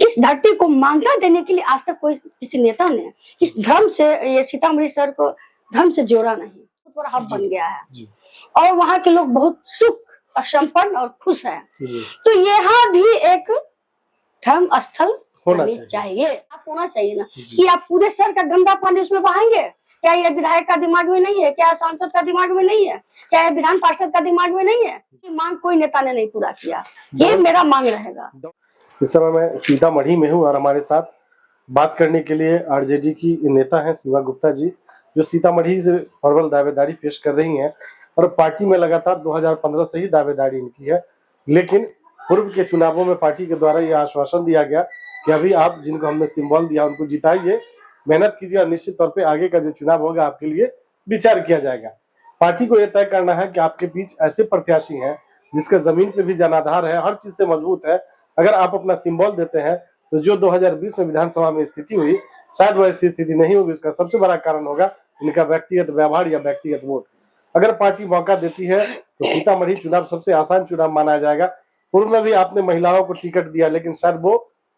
इस धरती को मान्यता देने के लिए आज तक कोई किसी नेता ने इस धर्म से, ये सीतामढ़ी शहर को धर्म से जोड़ा नहीं, बहुत बड़ा हब बन गया है और वहाँ के लोग बहुत सुख और संपन्न और खुश है। तो यहाँ भी एक धर्म स्थल होना चाहिए। आप होना चाहिए ना कि आप पूरे शहर का गंदा पानी उसमें बहाएंगे। क्या ये विधायक का दिमाग में नहीं है? क्या सांसद का दिमाग में नहीं है? क्या ये विधान पार्षद का दिमाग में नहीं है? मांग कोई नेता ने नहीं पूरा किया, ये मेरा मांग रहेगा। इस समय मैं सीतामढ़ी में हूँ और हमारे साथ बात करने के लिए आरजेडी की नेता हैं सीमा गुप्ता जी, जो सीतामढ़ी से प्रबल दावेदारी पेश कर रही हैं और पार्टी में लगातार 2015 से ही दावेदारी इनकी है। लेकिन पूर्व के चुनावों में पार्टी के द्वारा यह आश्वासन दिया गया कि अभी आप जिनको हमने सिंबल दिया उनको जिताइए, मेहनत कीजिए और निश्चित तौर पे आगे का जो चुनाव होगा आपके लिए विचार किया जाएगा। पार्टी को यह तय करना है कि आपके बीच ऐसे प्रत्याशी हैं जिसका जमीन पे भी जनाधार है, हर चीज से मजबूत है। अगर आप अपना सिंबल देते हैं तो जो 2020 में विधानसभा में स्थिति हुई, शायद वह ऐसी स्थिति नहीं होगी। उसका सबसे बड़ा कारण होगा इनका व्यक्तिगत व्यवहार या व्यक्तिगत वोट। अगर पार्टी मौका देती है तो सीतामढ़ी चुनाव सबसे आसान चुनाव माना जाएगा। पूर्व में भी आपने महिलाओं को टिकट दिया लेकिन शायद वो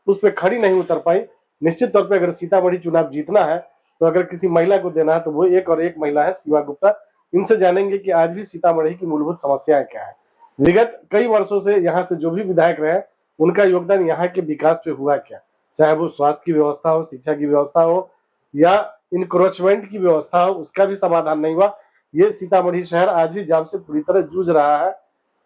उस पर खड़ी नहीं उतर पाई। निश्चित तौर पर अगर सीतामढ़ी चुनाव जीतना है तो अगर किसी महिला को देना है तो वो एक और एक महिला है सीमा गुप्ता। इनसे जानेंगे कि आज भी सीतामढ़ी की मूलभूत समस्याएं क्या है। विगत कई वर्षों से यहाँ से जो भी विधायक रहे उनका योगदान यहाँ के विकास पे हुआ क्या, चाहे वो स्वास्थ्य की व्यवस्था हो, शिक्षा की व्यवस्था हो या इनक्रोचमेंट की व्यवस्था हो, उसका भी समाधान नहीं हुआ। ये सीतामढ़ी शहर आज भी जाम से पूरी तरह जूझ रहा है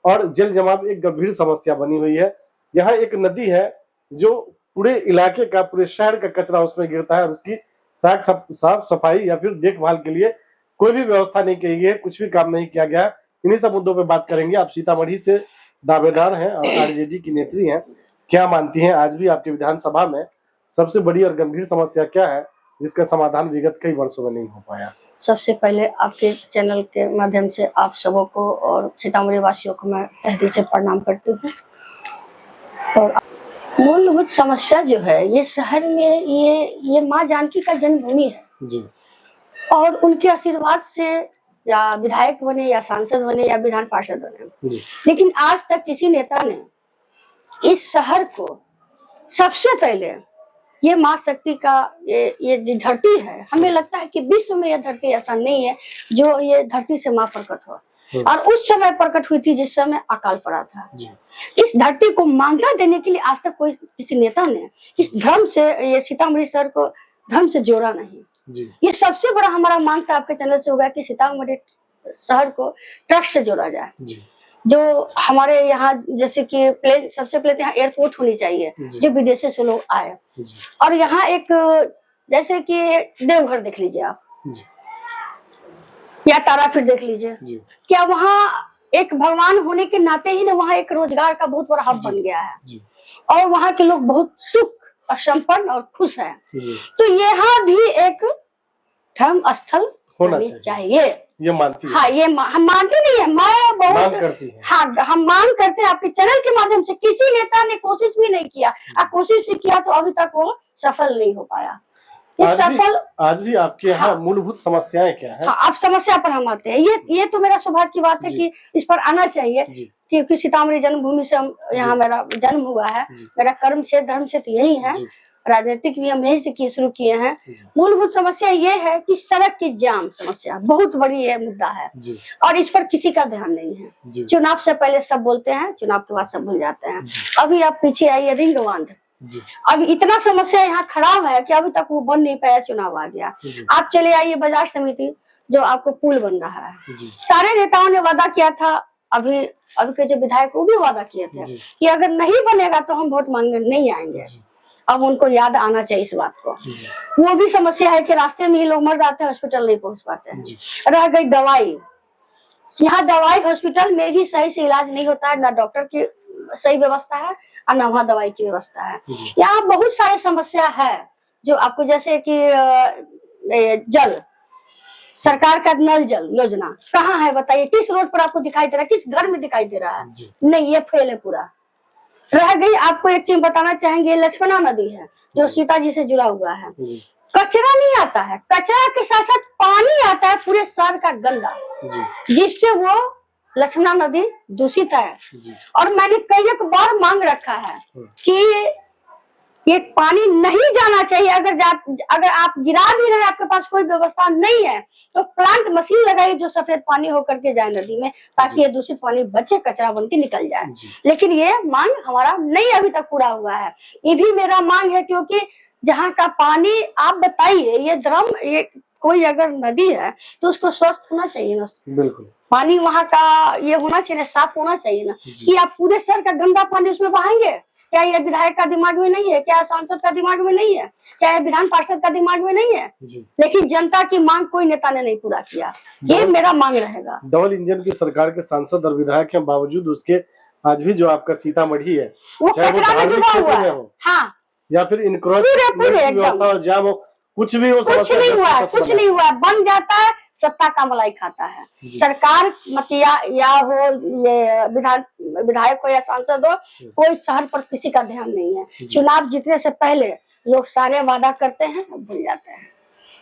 और जल जमाव एक गंभीर समस्या बनी हुई है। यहाँ एक नदी है जो पूरे इलाके का, पूरे शहर का कचरा उसमें गिरता है और उसकी साफ सफाई या फिर देखभाल के लिए कोई भी व्यवस्था नहीं की गई है, कुछ भी काम नहीं किया गया है। इन्हीं सब मुद्दों पे बात करेंगे। आप सीतामढ़ी से दावेदार हैं और आरजेडी की नेत्री हैं, क्या मानती हैं आज भी आपके विधानसभा में सबसे बड़ी और गंभीर समस्या क्या है जिसका समाधान विगत कई वर्षों में नहीं हो पाया? सबसे पहले आपके चैनल के माध्यम से आप सबों को और सीतामढ़ी वासियों को मैं तहे दिल से प्रणाम करती हूँ। और मूलभूत समस्या जो है ये शहर में ये माँ जानकी का जन्मभूमि है जी। और उनके आशीर्वाद से या विधायक बने या सांसद बने या विधान पार्षद बने, लेकिन आज तक किसी नेता ने इस शहर को सबसे पहले ये माँ शक्ति का ये जो धरती है, हमें लगता है कि विश्व में यह धरती ऐसा नहीं है जो ये धरती से माँ प्रकट हो और उस समय प्रकट हुई थी जिस समय अकाल पड़ा था। इस धरती को मान्यता देने के लिए आज तक कोई किसी नेता ने इस धर्म से, ये सीतामढ़ी शहर को धर्म से जोड़ा नहीं। ये सबसे बड़ा हमारा मांग था आपके चैनल से होगा कि सीतामढ़ी शहर को ट्रस्ट से जोड़ा जाए। जो हमारे यहाँ जैसे कि प्लेन, सबसे पहले यहाँ एयरपोर्ट होनी चाहिए जो विदेशों से लोग आए। और यहाँ एक जैसे कि देवघर देख लीजिए आप या तारापीठ देख लीजिए, क्या वहाँ एक भगवान होने के नाते ही ना वहाँ एक रोजगार का बहुत बड़ा हब बन गया है और वहाँ के लोग बहुत सुख और संपन्न और खुश है। तो यहाँ भी एक धर्म स्थल होना चाहिए। ये मानती है? हाँ, ये हम मानते नहीं है, मैं बहुत करती है। हाँ, हम मांग करते हैं आपके चैनल के माध्यम से। किसी नेता ने कोशिश भी नहीं किया, कोशिश भी किया तो अभी तक वो सफल नहीं हो पाया। आज भी आपके यहाँ मूलभूत समस्याएं क्या है? हाँ, आप समस्या पर हम आते हैं। ये तो मेरा सौभाग्य की बात है कि इस पर आना चाहिए, क्योंकि सीतामढ़ी जन्मभूमि से यहाँ मेरा जन्म हुआ है। मेरा कर्म से धर्म से तो यही है, राजनीतिक भी हम यही से शुरू किए हैं। मूलभूत समस्या ये है कि सड़क की जाम समस्या बहुत बड़ी है, मुद्दा है और इस पर किसी का ध्यान नहीं है। चुनाव से पहले सब बोलते हैं, चुनाव के बाद सब भूल जाते हैं। अभी आप पीछे आइए, रिंग बांध, अभी इतना समस्या यहाँ खराब है कि अभी तक वो बन नहीं पाया, चुनाव आ गया। आप चले आइए बाजार समिति, जो आपको पुल बन रहा है। सारे नेताओं ने वादा किया था, अभी के जो विधायक वो भी वादा किए थे कि अगर नहीं बनेगा तो हम वोट मांगने नहीं आएंगे। अब उनको याद आना चाहिए इस बात को। वो भी समस्या है कि रास्ते में ही लोग मर जाते हैं, हॉस्पिटल नहीं पहुंच पाते हैं। रह गई दवाई, यहाँ दवाई हॉस्पिटल में भी सही से इलाज नहीं होता है, ना डॉक्टर की सही व्यवस्था है और ना वहाँ दवाई की व्यवस्था है। यहाँ बहुत सारे समस्या है जो आपको, जैसे कि जल, सरकार का नल जल योजना कहाँ है बताइए? किस रोड पर आपको दिखाई दे रहा है? किस घर में दिखाई दे रहा है? नहीं, ये फेल है पूरा। रह गई, आपको एक चीज बताना चाहेंगे, लक्ष्मणा नदी है जो सीता जी से जुड़ा हुआ है। कचरा नहीं आता है, कचरा के साथ साथ पानी आता है पूरे शहर का गंदा, जिससे वो लक्ष्मणा नदी दूषित है। और मैंने कई एक बार मांग रखा है कि ये पानी नहीं जाना चाहिए। अगर आप गिरा भी रहे, आपके पास कोई व्यवस्था नहीं है, तो प्लांट मशीन लगाइए जो सफेद पानी होकर के जाए नदी में, ताकि ये दूषित पानी बचे, कचरा बन के निकल जाए। लेकिन ये मांग हमारा नहीं अभी तक पूरा हुआ है। ये भी मेरा मांग है, क्योंकि जहाँ का पानी आप बताइए, ये कोई अगर नदी है तो उसको स्वस्थ होना चाहिए ना। बिल्कुल, पानी वहाँ का ये होना चाहिए, साफ होना चाहिए ना, कि आप पूरे शहर का गंदा पानी उसमें बहाएंगे। क्या ये विधायक का दिमाग में नहीं है? क्या सांसद का दिमाग में नहीं है? क्या ये विधान पार्षद का दिमाग में नहीं है? लेकिन जनता की मांग कोई नेता ने नहीं पूरा किया। ये मेरा मांग रहेगा। डबल इंजन की सरकार के सांसद और विधायक के बावजूद उसके आज भी जो आपका सीतामढ़ी है, वो कचरा में डूबा हुआ है। हाँ, या फिर इनक्रॉच जाम हो, कुछ नहीं हुआ, बन जाता है, सत्ता का मलाई खाता है। सरकार या हो, ये विधायक हो या सांसद हो, कोई शहर पर किसी का ध्यान नहीं है। चुनाव जीतने से पहले लोग सारे वादा करते हैं और भूल जाते हैं।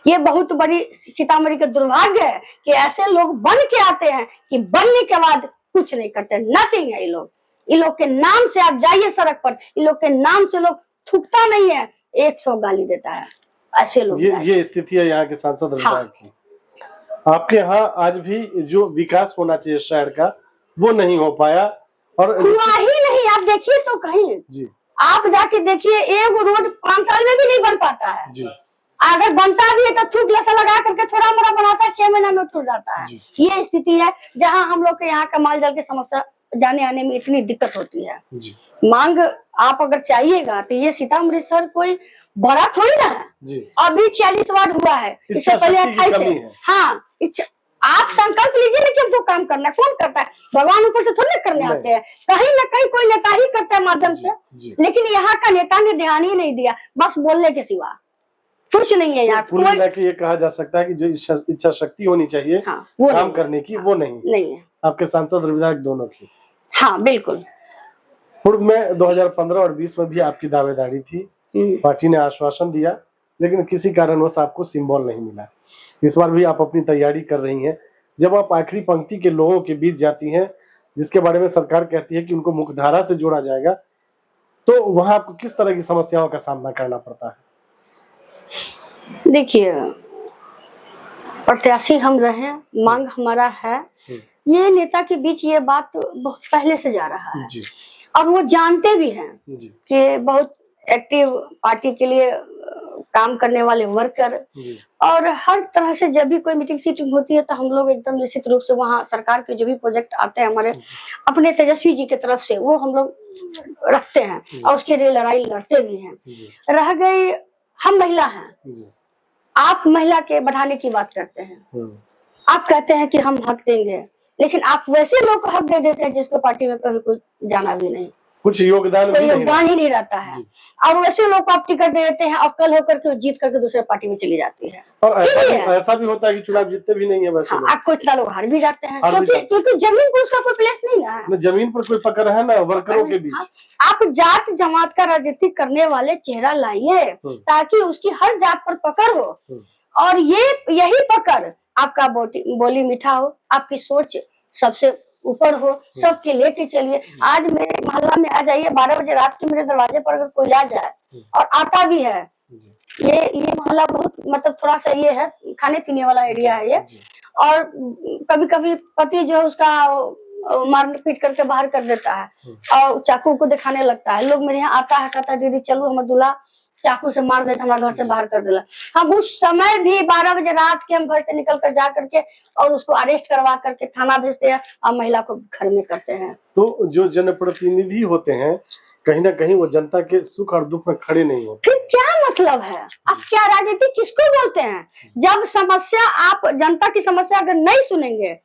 ये बहुत बड़ी सीतामढ़ी का दुर्भाग्य है कि ऐसे लोग बन के आते हैं कि बनने के बाद कुछ नहीं करते, नथिंग है। इन लोग के नाम से आप जाइए सड़क पर, इन लोग के नाम से लोग थूकता नहीं है, 100 गाली देता है। ऐसे लोग, ये स्थिति है यहाँ के सांसद विधायक की। आपके यहाँ आज भी जो विकास होना चाहिए शहर का, वो नहीं हो पाया, और हुआ ही नहीं। आप देखिए तो कहीं जी, आप जाके देखिए, एक रोड 5 साल में भी नहीं बन पाता है जी। अगर बनता भी है तो थूक लसा लगा करके थोड़ा मोड़ा बनाता है, 6 महीना में टूट जाता है। ये स्थिति है जहाँ हम लोग के यहाँ का माल जल की समस्या जाने आने में इतनी दिक्कत होती है जी। मांग आप अगर चाहिएगा तो ये सीतामढ़ी शहर कोई बड़ा थोड़ी ना है जी। अभी 46 वार्ड हुआ है, इससे पहले 28 है। हाँ, आप संकल्प लीजिए ना कि हमको काम करना है। कौन करता है? भगवान ऊपर से थोड़ी करने आते हैं, कहीं ना कहीं कोई नेता ही करता है माध्यम से। लेकिन यहाँ का नेता ने ध्यान ही नहीं दिया, बस बोलने के सिवा कुछ नहीं है यहाँ। कुल मिला के ये कहा जा सकता है कि जो इच्छा शक्ति होनी चाहिए वो काम करने की, वो नहीं है आपके सांसद और विधायक दोनों की। हाँ बिल्कुल। पूर्व में 2015 और 20 में भी आपकी दावेदारी थी, पार्टी ने आश्वासन दिया, लेकिन किसी कारणवश आपको सिंबल नहीं मिला। इस बार भी आप अपनी तैयारी कर रही हैं। जब आप आखिरी पंक्ति के लोगों के बीच जाती हैं, जिसके बारे में सरकार कहती है कि उनको मुख्यधारा से जोड़ा जाएगा, तो वहां आपको किस तरह की समस्याओं का सामना करना पड़ता है? देखिए, प्रत्याशी हम रहे, मांग हमारा है। ये नेता के बीच ये बात बहुत पहले से जा रहा है जी। और वो जानते भी हैं कि बहुत एक्टिव पार्टी के लिए काम करने वाले वर्कर, और हर तरह से जब भी कोई मीटिंग सीटिंग होती है तो हम लोग एकदम निश्चित रूप से वहाँ सरकार के जो भी प्रोजेक्ट आते हैं हमारे अपने तेजस्वी जी की तरफ से, वो हम लोग रखते हैं और उसके लिए लड़ाई लड़ते भी हैं। रह गई, हम महिला हैं, आप महिला के बढ़ाने की बात करते हैं, आप कहते हैं कि हम हक देंगे, लेकिन आप वैसे लोग को हक दे देते हैं जिसको पार्टी में कभी कोई जाना भी नहीं, कुछ योगदान ही नहीं रहता है, और वैसे लोग को आप टिकट दे देते हैं और कल होकर के जीत करके दूसरे पार्टी में चली जाती है। और ऐसा भी होता है कि चुनाव जीतते भी नहीं है वैसे। हाँ, आपको इतना लोग हार भी जाते हैं, क्योंकि जमीन पर उसका कोई प्लेस नहीं है। जमीन पर कोई पकड़ है ना वर्करों के बीच। आप जात जमात का राजनीति करने वाले चेहरा लाइए ताकि उसकी हर जात पर पकड़ हो, और यही पकड़ आपका बोली मीठा हो, आपकी सोच सबसे ऊपर हो, सबके लेके चलिए। आज मेरे मोहल्ला में आ जाइए, 12 बजे रात के मेरे दरवाजे पर अगर कोई आ जाए, और आता भी है, ये मोहल्ला बहुत मतलब थोड़ा सा ये है, खाने पीने वाला एरिया है ये, और कभी कभी पति जो है उसका मार पीट करके बाहर कर देता है और चाकू को दिखाने लगता है। लोग मेरे यहाँ आता है, कहता है दीदी चलो हम दूल्हा चाकू से मार देता, हमारे घर से बाहर कर देला। हम उस समय भी 12 बजे रात के हम घर से निकल कर जा करके और उसको अरेस्ट करवा करके थाना भेजते हैं और महिला को घर में करते हैं। तो जो जनप्रतिनिधि होते हैं कहीं ना कहीं वो जनता के सुख और दुख में खड़े नहीं होते। फिर क्या मतलब है? आप क्या राजनीति किसको बोलते हैं? जब समस्या, आप जनता की समस्या अगर नहीं सुनेंगे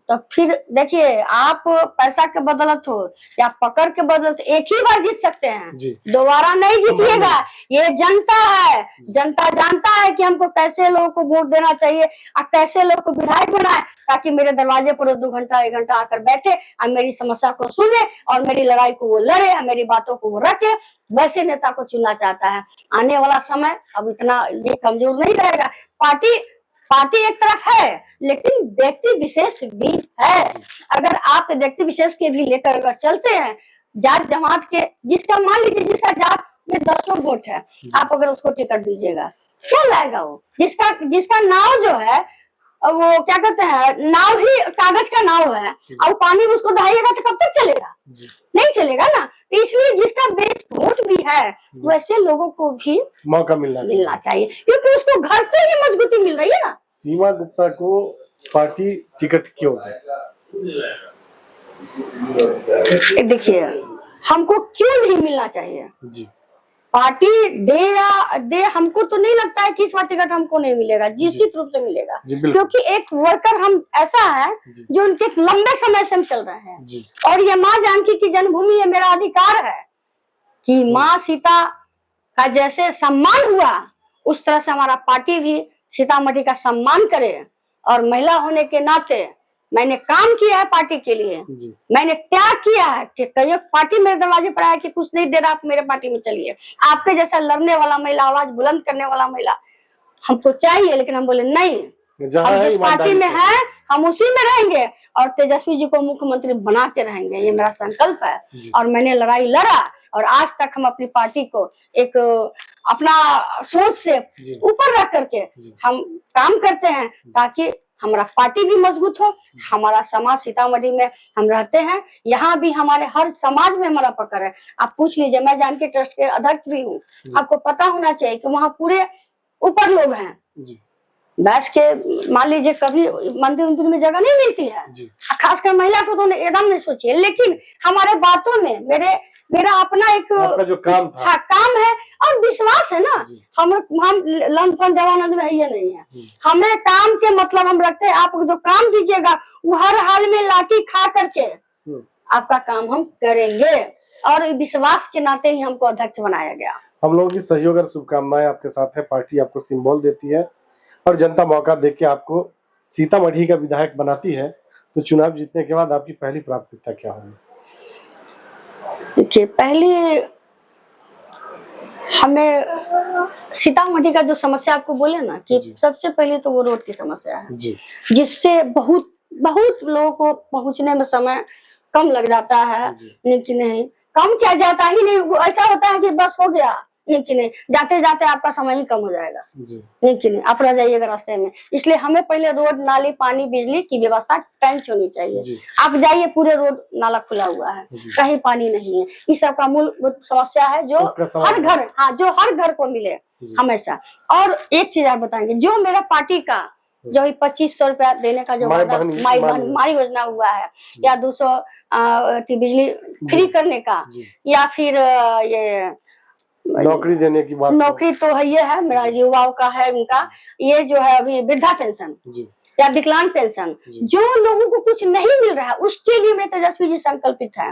तो फिर देखिए, आप पैसा के बदौलत हो या पकड़ के बदौलत एक ही बार जीत सकते हैं, दोबारा नहीं जीतिएगा। ये जनता है, जनता जानता है कि हमको कैसे लोगों को वोट देना चाहिए और कैसे लोगों को विधायक बनाए, ताकि मेरे दरवाजे पर 2 घंटा 1 घंटा आकर बैठे और मेरी समस्या को सुने और मेरी लड़ाई को वो लड़े और मेरी बातों को वो रखे। वैसे नेता को चुनना चाहता है। आने वाला समय अब इतना ये कमजोर नहीं रहेगा। पार्टी एक तरफ है, लेकिन व्यक्ति विशेष भी है। अगर आप व्यक्ति विशेष के भी लेकर अगर चलते हैं, जात जमात के, जिसका मान लीजिए जिसका जात ये 10 वोट है, आप अगर उसको टिकट दीजिएगा क्या लाएगा वो? जिसका नाव जो है वो क्या कहते हैं, नाव ही कागज का नाव है, और पानी में उसको दहाइएगा तो कब तक चलेगा? नहीं चलेगा ना। तो इसलिए जिसका बेस वोट भी है वैसे लोगों को भी मौका मिलना चाहिए, क्योंकि उसको घर से ही मजबूती मिल रही है ना। सीमा गुप्ता को पार्टी टिकट क्यों है? देखिए, हमको क्यों नहीं मिलना चाहिए जी। पार्टी दे या दे, हमको तो नहीं लगता है कि इस बार टिकट हमको नहीं मिलेगा, निश्चित रूप से मिलेगा, क्योंकि एक वर्कर हम ऐसा है जो उनके लंबे समय से हम चल रहे हैं, और ये माँ जानकी की जन्मभूमि ये मेरा अधिकार है कि माँ सीता का जैसे सम्मान हुआ उस तरह से हमारा पार्टी भी सीतामढ़ी का सम्मान करे। और महिला होने के नाते मैंने काम किया है पार्टी के लिए, मैंने त्याग किया है कि कई पार्टी मेरे दरवाजे पर आया कि कुछ नहीं दे रहा, आप मेरे पार्टी में चलिए, आपके जैसा लड़ने वाला महिला, आवाज बुलंद करने वाला महिला हमको चाहिए। लेकिन हम बोले नहीं, हम जिस पार्टी में है हम उसी में रहेंगे और तेजस्वी जी को मुख्यमंत्री बना के रहेंगे, ये मेरा संकल्प है। और मैंने लड़ाई लड़ा और आज तक हम अपनी पार्टी को एक अपना सोच से ऊपर रख करके हम काम करते हैं, ताकि हमारा पार्टी भी मजबूत हो, हमारा समाज सीतामढ़ी में हम रहते हैं, यहाँ भी हमारे हर समाज में हमारा पकड़ है। आप पूछ लीजिए, मैं जानकी ट्रस्ट के अध्यक्ष भी हूँ, आपको पता होना चाहिए कि वहाँ पूरे ऊपर लोग हैं, बैठ के मान लीजिए कभी मंदिर में जगह नहीं मिलती है, खासकर महिला को तो एकदम नहीं सोचिए। लेकिन हमारे बातों में मेरा अपना एक जो काम था, हाँ, काम है और विश्वास है ना। हम लंफन जवानंद में ये नहीं है, हमें काम के मतलब हम रखते हैं। आप जो काम दीजिएगा वो हर हाल में लाठी खा करके आपका काम हम करेंगे, और विश्वास के नाते ही हमको अध्यक्ष बनाया गया। हम लोगों की सहयोग और शुभकामनाएं आपके साथ है। पार्टी आपको सिंबल देती है और जनता मौका देख के आपको सीतामढ़ी का विधायक बनाती है, तो चुनाव जीतने के बाद आपकी पहली प्राथमिकता क्या होगी? देखिए, पहले हमें सीतामढ़ी का जो समस्या आपको बोले ना कि सबसे पहले तो वो रोड की समस्या है, जिससे बहुत लोगों को पहुंचने में समय कम लग जाता है। लेकिन नहीं, कम क्या जाता ही नहीं, ऐसा होता है कि बस हो गया, लेकिन जाते जाते आपका समय ही कम हो जाएगा, लेकिन आप रह जाइएगा रास्ते में। इसलिए हमें पहले रोड, नाली, पानी, बिजली की व्यवस्था टाइम से होनी चाहिए। आप जाइए, पूरे रोड नाला खुला हुआ है, कहीं पानी नहीं है। इस सब का मूल समस्या है जो हर घर, हाँ, जो हर घर को मिले हमेशा। और एक चीज आप बताएंगे, जो मेरा पार्टी का जो 2500 रुपया देने का जो माई योजना हुआ है, या 200 बिजली फ्री करने का, या फिर ये नौकरी देने की बात, नौकरी तो है, ये है मेरा युवाओं का है, उनका ये जो है अभी वृद्धा पेंशन या विकलांग पेंशन, जो लोगों को कुछ नहीं मिल रहा है, उसके लिए मेरे तेजस्वी जी संकल्पित है।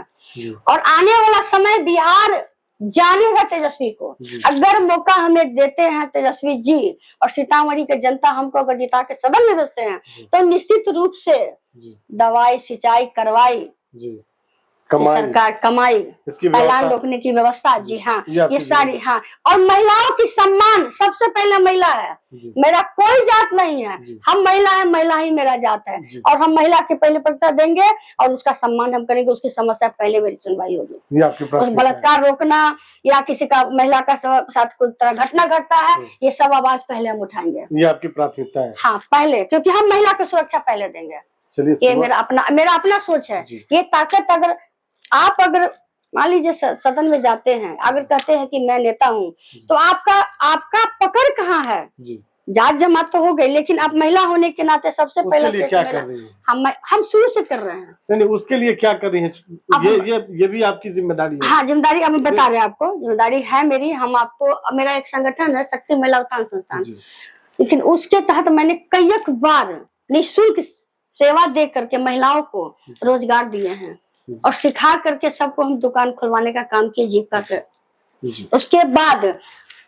और आने वाला समय बिहार जानेगा तेजस्वी को। अगर मौका हमें देते हैं तेजस्वी जी और सीतामढ़ी के जनता हमको अगर जिता के सदन में भेजते हैं, तो निश्चित रूप से दवाई, सिंचाई, करवाई, सरकार कमाई, पलायन रोकने की व्यवस्था, जी हाँ, ये सारी, हाँ। और महिलाओं की सम्मान, सबसे पहले महिला है, मेरा कोई जात नहीं है, हम महिला है, महिला ही मेरा जात है, और हम महिला के पहले प्राथमिकता देंगे और उसका सम्मान हम करेंगे, उसकी समस्या पहले मेरी सुनवाई होगी। उस बलात्कार रोकना या किसी का महिला का साथ कोई तरह घटना घटता है, ये सब आवाज पहले हम उठाएंगे, ये आपकी प्राथमिकता है। हाँ, पहले, क्योंकि हम महिला की सुरक्षा पहले देंगे। ये मेरा अपना सोच है। ये ताकत अगर मान लीजिए सदन में जाते हैं, अगर कहते हैं कि मैं नेता हूँ, तो आपका पकड़ कहाँ है? जात जमात तो हो गई, लेकिन आप महिला होने के नाते सबसे पहले क्या कर रही हैं? हम शुरू से कर रहे हैं। नहीं, उसके लिए क्या कर रही है? ये भी आपकी जिम्मेदारी है। हाँ, जिम्मेदारी अब बता रहे हैं आपको, जिम्मेदारी है मेरी। हम आपको, मेरा एक संगठन है शक्ति महिला उत्थान संस्थान, लेकिन उसके तहत मैंने कई बार निःशुल्क सेवा दे करके महिलाओं को रोजगार दिए हैं और सिखा करके सबको हम दुकान खुलवाने का काम किए, जीविका के। उसके बाद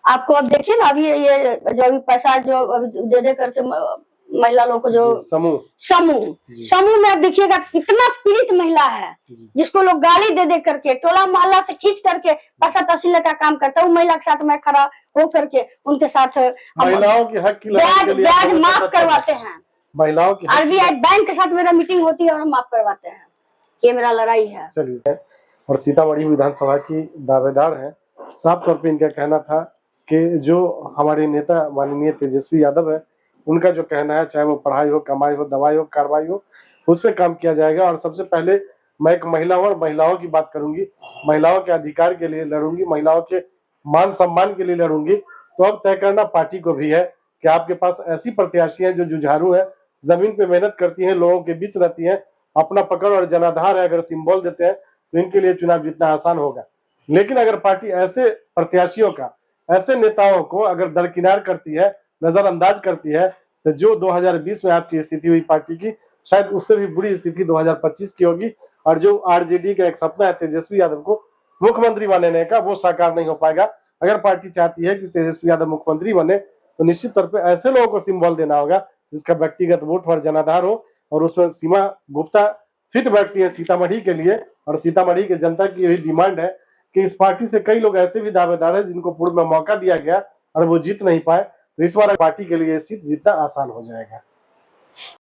आपको अब देखिए ना, अभी ये जो अभी पैसा जो दे करके महिला लोग को जो समूह में अब देखिएगा कितना पीड़ित महिला है, जिसको लोग गाली दे करके, टोला मोहल्ला से खींच करके पैसा तहसील का काम करता है। वो महिला के साथ मैं खड़ा हो करके उनके साथ महिलाओं के हक की ब्याज माफ करवाते हैं। महिलाओं की RBI बैंक के साथ मेरा मीटिंग होती है और हम माफ करवाते हैं। ये मेरा लड़ाई है। चलिए, और सीतामढ़ी विधानसभा की दावेदार है, साफ तौर पे इनका कहना था कि जो हमारे नेता माननीय तेजस्वी यादव है, उनका जो कहना है, चाहे वो पढ़ाई हो, कमाई हो, दवाई हो, कार्रवाई हो, उस पर काम किया जाएगा। और सबसे पहले मैं एक महिला हूं और महिलाओं की बात करूंगी, महिलाओं के अधिकार के लिए लड़ूंगी, महिलाओं के मान सम्मान के लिए लड़ूंगी। तो अब तय करना पार्टी को भी है कि आपके पास ऐसी प्रत्याशी हैं जो जुझारू है, जमीन पे मेहनत करती हैं, लोगों के बीच रहती हैं, अपना पकड़ और जनाधार है, अगर सिंबल देते हैं तो इनके लिए चुनाव जीतना आसान होगा। लेकिन अगर पार्टी ऐसे प्रत्याशियों का, ऐसे नेताओं को अगर दरकिनार करती है, नजरअंदाज करती है, तो जो 2020 में आपकी स्थिति हुई पार्टी की, शायद उससे भी बुरी स्थिति 2025 की होगी। और जो आरजेडी का एक सपना है तेजस्वी यादव को मुख्यमंत्री बनाने का, वो साकार नहीं हो पाएगा। अगर पार्टी चाहती है कि तेजस्वी यादव मुख्यमंत्री बने, तो निश्चित तौर पर ऐसे लोगों को सिंबल देना होगा जिसका व्यक्तिगत वोट और जनाधार हो। और उसमें सीमा गुप्ता फिट बैठती है सीतामढ़ी के लिए। और सीतामढ़ी की जनता की यही डिमांड है कि इस पार्टी से कई लोग ऐसे भी दावेदार हैं जिनको पूर्व में मौका दिया गया और वो जीत नहीं पाए। तो इस बार पार्टी के लिए सीट जीतना आसान हो जाएगा।